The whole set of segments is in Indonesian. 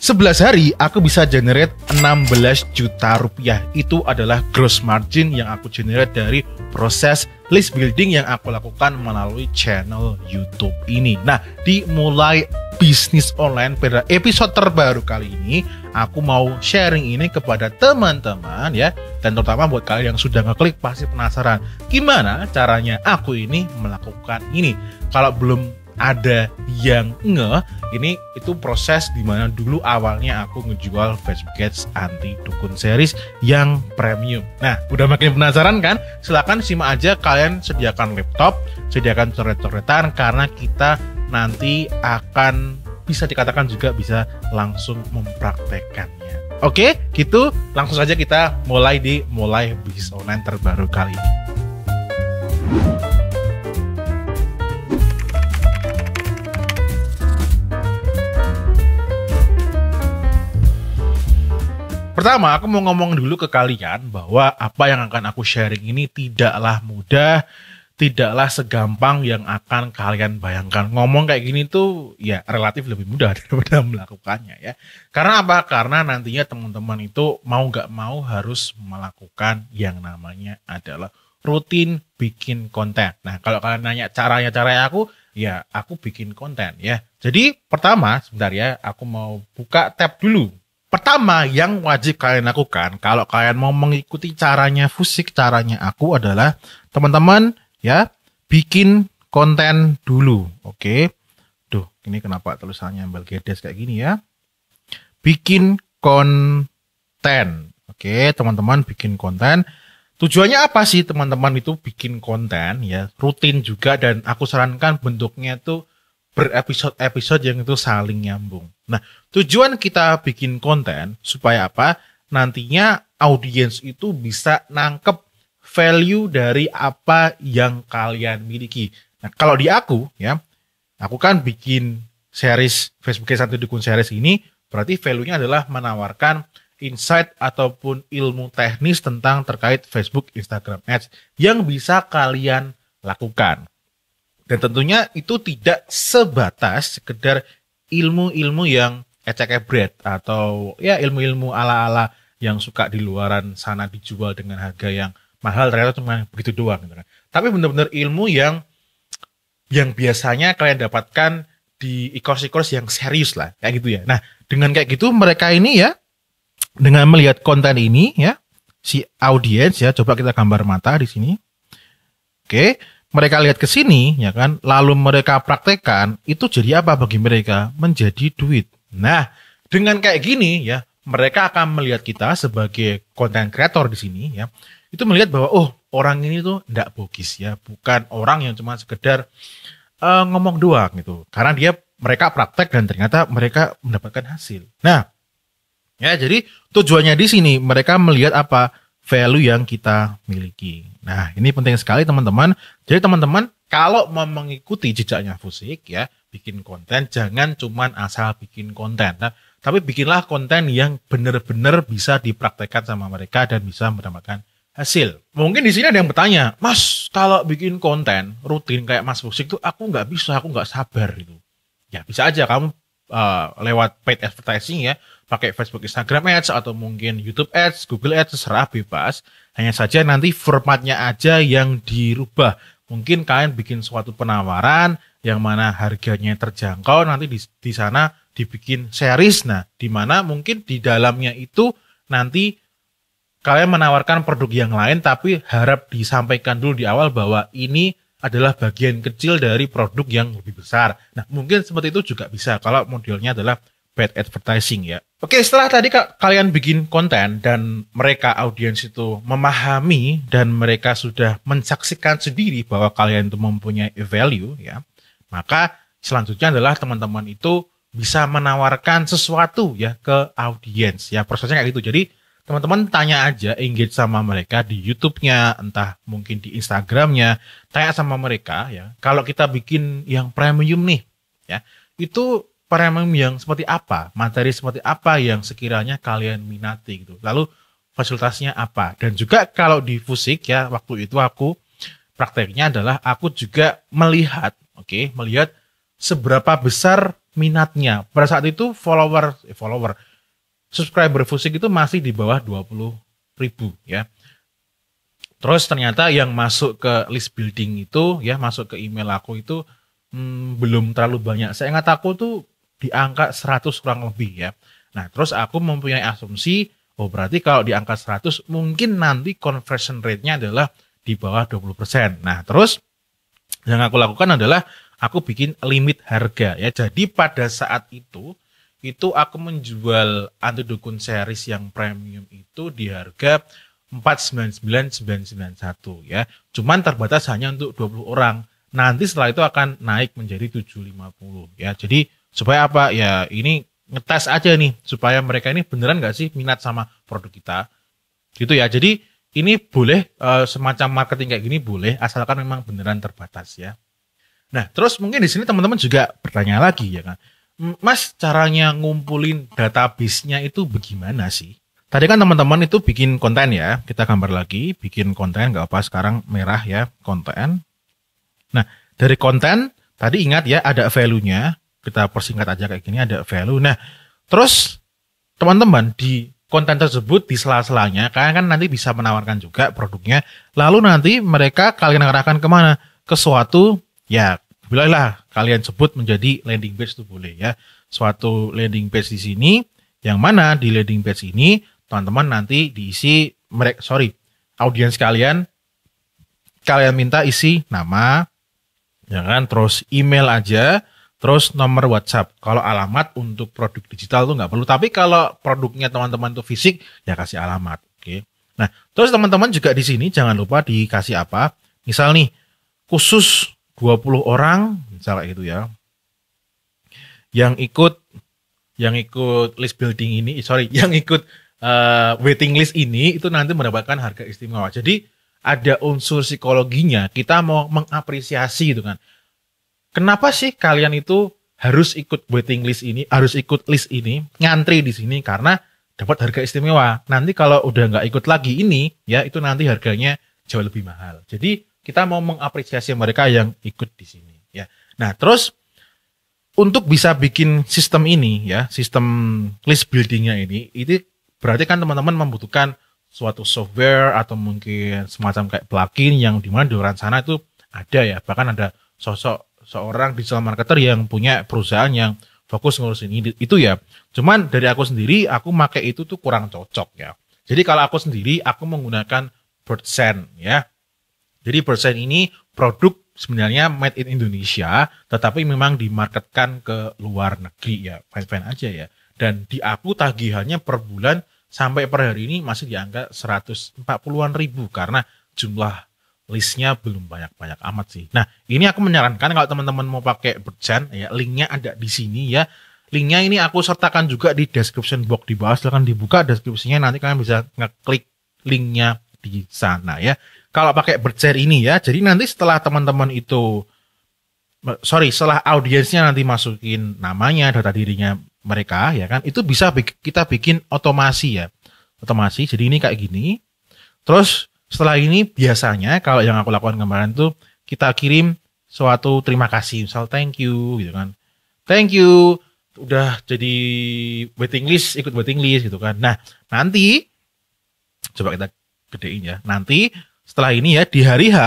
11 hari aku bisa generate 16 juta rupiah. Itu adalah gross margin yang aku generate dari proses list building yang aku lakukan melalui channel YouTube ini. Nah, di Mulai Bisnis Online pada episode terbaru kali ini, aku mau sharing ini kepada teman-teman ya. Dan terutama buat kalian yang sudah ngeklik pasti penasaran gimana caranya aku ini melakukan ini. Kalau belum ada yang ini itu proses dimana dulu awalnya aku ngejual Facebook Ads anti dukun series yang premium. Nah, udah makin penasaran kan? Silahkan simak aja, kalian sediakan laptop, sediakan coret-coretan karena kita nanti akan bisa dikatakan juga bisa langsung mempraktekannya. Oke, gitu langsung saja kita mulai di Mulai Bisnis Online terbaru kali ini. Pertama, aku mau ngomong dulu ke kalian bahwa apa yang akan aku sharing ini tidaklah mudah, tidaklah segampang yang akan kalian bayangkan. Ngomong kayak gini tuh ya relatif lebih mudah daripada melakukannya ya. Karena apa? Karena nantinya teman-teman itu mau nggak mau harus melakukan yang namanya adalah rutin bikin konten. Nah, kalau kalian nanya caranya aku, ya aku bikin konten ya. Jadi pertama, sebentar ya, aku mau buka tab dulu. Pertama yang wajib kalian lakukan kalau kalian mau mengikuti caranya Fusik, caranya aku adalah teman-teman ya bikin konten dulu. Oke. Duh, ini kenapa tulisannya Belgedes kayak gini ya? Bikin konten. Oke, teman-teman bikin konten. Tujuannya apa sih teman-teman itu bikin konten ya? Rutin juga dan aku sarankan bentuknya tuh berepisode-episode yang itu saling nyambung. Nah, tujuan kita bikin konten supaya apa? Nantinya audiens itu bisa nangkep value dari apa yang kalian miliki. Nah, kalau di aku ya, aku kan bikin series Facebook Ads anti dukun series ini, berarti value-nya adalah menawarkan insight ataupun ilmu teknis tentang terkait Facebook Instagram Ads yang bisa kalian lakukan. Dan tentunya itu tidak sebatas sekedar ilmu-ilmu yang ecek-ebret atau ya ilmu-ilmu ala-ala yang suka di luaran sana dijual dengan harga yang mahal, ternyata cuma begitu doang gitu kan. Tapi benar-benar ilmu yang biasanya kalian dapatkan di e-course yang serius lah, kayak gitu ya. Nah, dengan kayak gitu mereka ini ya, dengan melihat konten ini ya, si audiens ya, coba kita gambar mata di sini. Oke. Mereka lihat ke sini, ya kan, lalu mereka praktekkan, itu jadi apa bagi mereka? Menjadi duit. Nah, dengan kayak gini, ya, mereka akan melihat kita sebagai konten kreator di sini, ya, itu melihat bahwa, oh, orang ini tuh enggak bogis, ya, bukan orang yang cuma sekedar ngomong doang, gitu. Karena mereka praktek dan ternyata mereka mendapatkan hasil. Nah, ya, jadi tujuannya di sini, mereka melihat apa? Value yang kita miliki. Nah, ini penting sekali teman-teman. Jadi teman-teman, kalau mau mengikuti jejaknya Fusik ya, bikin konten, jangan cuman asal bikin konten. Nah, tapi bikinlah konten yang benar-benar bisa dipraktekkan sama mereka dan bisa mendapatkan hasil. Mungkin di sini ada yang bertanya, Mas, kalau bikin konten rutin kayak Mas Fusik tuh aku nggak bisa, aku nggak sabar gitu. Ya bisa aja kamu lewat paid advertising ya, pakai Facebook Instagram Ads atau mungkin YouTube Ads, Google Ads, terserah bebas. Hanya saja nanti formatnya aja yang dirubah. Mungkin kalian bikin suatu penawaran yang mana harganya terjangkau, nanti di sana dibikin series. Nah, di mana mungkin di dalamnya itu nanti kalian menawarkan produk yang lain, tapi harap disampaikan dulu di awal bahwa ini adalah bagian kecil dari produk yang lebih besar. Nah, mungkin seperti itu juga bisa kalau modelnya adalah paid advertising ya. Oke, setelah tadi kalian bikin konten dan mereka audiens itu memahami dan mereka sudah mensaksikan sendiri bahwa kalian itu mempunyai value ya, maka selanjutnya adalah teman-teman itu bisa menawarkan sesuatu ya ke audiens ya. Prosesnya kayak gitu. Jadi teman-teman tanya aja, engage sama mereka di YouTube-nya, entah mungkin di Instagram-nya, tanya sama mereka ya. Kalau kita bikin yang premium nih ya, itu premium yang seperti apa, materi seperti apa yang sekiranya kalian minati gitu. Lalu fasilitasnya apa? Dan juga kalau di Fusik ya, waktu itu aku prakteknya adalah aku juga melihat, melihat seberapa besar minatnya. Pada saat itu follower subscriber Fusik itu masih di bawah 20.000 ya. Terus ternyata yang masuk ke list building itu ya, masuk ke email aku itu belum terlalu banyak. Saya ingat aku tuh di angka 100 kurang lebih ya. Nah, terus aku mempunyai asumsi, oh berarti kalau di angka 100 mungkin nanti conversion rate-nya adalah di bawah 20%. Nah, terus yang aku lakukan adalah aku bikin limit harga ya. Jadi pada saat itu aku menjual anti dukun series yang premium itu di harga 499.991 ya. Cuman terbatas hanya untuk 20 orang. Nanti setelah itu akan naik menjadi 750 ya. Jadi supaya apa? Ya ini ngetes aja nih supaya mereka ini beneran nggak sih minat sama produk kita. Gitu ya. Jadi ini boleh semacam marketing kayak gini boleh asalkan memang beneran terbatas ya. Nah, terus mungkin di sini teman-teman juga bertanya lagi ya kan. Mas, caranya ngumpulin database-nya itu bagaimana sih? Tadi kan teman-teman itu bikin konten ya, kita gambar lagi, bikin konten, nggak apa sekarang merah ya, konten. Nah, dari konten, tadi ingat ya, ada value-nya, kita persingkat aja kayak gini, ada value. Nah, terus teman-teman di konten tersebut, di sela-selanya, kalian kan nanti bisa menawarkan juga produknya, lalu nanti mereka kalian arahkan kemana? Ke suatu, ya, bilanglah kalian sebut menjadi landing page itu boleh ya, suatu landing page di sini, yang mana di landing page ini, teman-teman nanti diisi audiens kalian minta isi nama, ya kan, terus email aja, terus nomor WhatsApp. Kalau alamat untuk produk digital tuh nggak perlu, tapi kalau produknya teman-teman tuh fisik, ya kasih alamat. Oke. Nah, terus teman-teman juga di sini jangan lupa dikasih apa? Misal nih, khusus 20 orang, misalnya itu ya, yang ikut list building ini, yang ikut waiting list ini itu nanti mendapatkan harga istimewa. Jadi ada unsur psikologinya, kita mau mengapresiasi gitu kan. Kenapa sih kalian itu harus ikut waiting list ini, harus ikut list ini, ngantri di sini karena dapat harga istimewa. Nanti kalau udah nggak ikut lagi ini, ya itu nanti harganya jauh lebih mahal. Jadi kita mau mengapresiasi mereka yang ikut di sini. Ya. Nah terus untuk bisa bikin sistem ini ya, sistem list buildingnya ini berarti kan teman-teman membutuhkan suatu software atau mungkin semacam kayak plugin yang dimana di luar sana itu ada ya. Bahkan ada seorang digital marketer yang punya perusahaan yang fokus ngurusin itu ya. Cuman dari aku sendiri, aku pakai itu tuh kurang cocok ya. Jadi kalau aku sendiri, aku menggunakan Birdsen ya. Jadi Birdsen ini produk sebenarnya made in Indonesia, tetapi memang dimarketkan ke luar negeri ya. Fine-fine aja ya. Dan di aku tagihannya per bulan sampai per hari ini masih di angka 140-an ribu karena jumlah listnya belum banyak-banyak amat sih. Nah, ini aku menyarankan kalau teman-teman mau pakai Birdsen ya, linknya ada di sini ya. Linknya ini aku sertakan juga di description box di bawah. Silahkan dibuka deskripsinya, nanti kalian bisa ngeklik linknya di sana ya. Kalau pakai Birdsen ini ya, jadi nanti setelah teman-teman itu setelah audiensnya nanti masukin namanya, data dirinya mereka ya kan, itu bisa kita bikin otomasi ya. Otomasi, jadi ini kayak gini. Terus setelah ini biasanya kalau yang aku lakukan kemarin tuh kita kirim suatu terima kasih, misal thank you gitu kan. Thank you udah jadi waiting list, ikut waiting list gitu kan. Nah, nanti coba kita gedein ya. Nanti setelah ini ya di hari H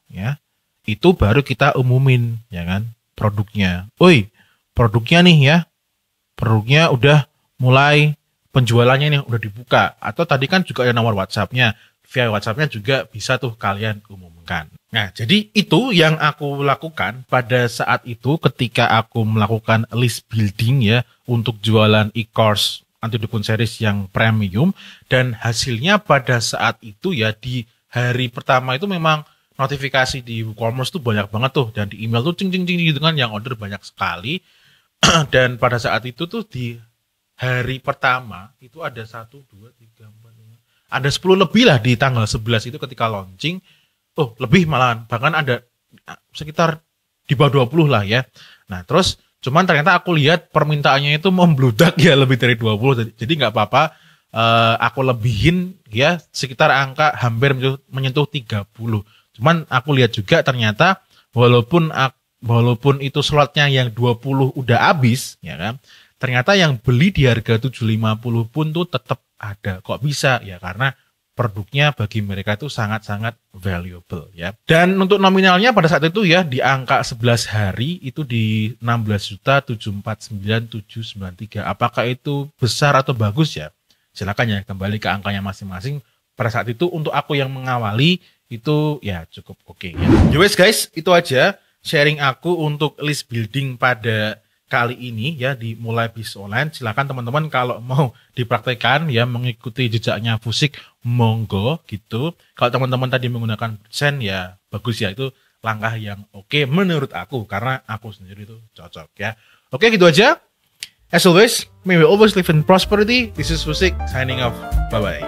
ya, itu baru kita umumin ya kan produknya. Oi, produknya nih ya. Produknya udah mulai penjualannya nih udah dibuka, atau tadi kan juga ada nomor WhatsApp-nya, via WhatsApp-nya juga bisa tuh kalian umumkan. Nah, jadi itu yang aku lakukan pada saat itu ketika aku melakukan list building ya untuk jualan e-course anti dukun series yang premium, dan hasilnya pada saat itu ya di hari pertama itu memang notifikasi di WooCommerce tuh banyak banget tuh, dan di email tuh cing gitu kan yang order banyak sekali. Dan pada saat itu tuh di hari pertama itu ada 1, 2, 3, 4, 5, ada 10 lebih lah di tanggal 11 itu ketika launching. Oh lebih malahan, bahkan ada sekitar di bawah 20 lah ya. Nah terus cuman ternyata aku lihat permintaannya itu membludak ya lebih dari 20, jadi nggak apa-apa, aku lebihin ya sekitar angka hampir menyentuh 30. Cuman aku lihat juga ternyata walaupun walaupun itu slotnya yang 20 udah habis, ya kan, ternyata yang beli di harga 750 pun tuh tetap ada. Kok bisa? Ya karena produknya bagi mereka itu sangat-sangat valuable ya. Dan untuk nominalnya pada saat itu ya di angka 11 hari itu di 16.749.793. Apakah itu besar atau bagus ya? Silakan ya kembali ke angkanya masing-masing. Pada saat itu untuk aku yang mengawali itu ya cukup oke ya. Yowes guys, itu aja sharing aku untuk list building pada kali ini ya di Mulai Bisnis Online. Silakan teman-teman kalau mau dipraktekkan ya mengikuti jejaknya Fusik, monggo gitu. Kalau teman-teman tadi menggunakan persen ya bagus ya, itu langkah yang oke menurut aku karena aku sendiri itu cocok ya. Oke gitu aja. As always, may we always live in prosperity. This is Fusik signing off. Bye bye.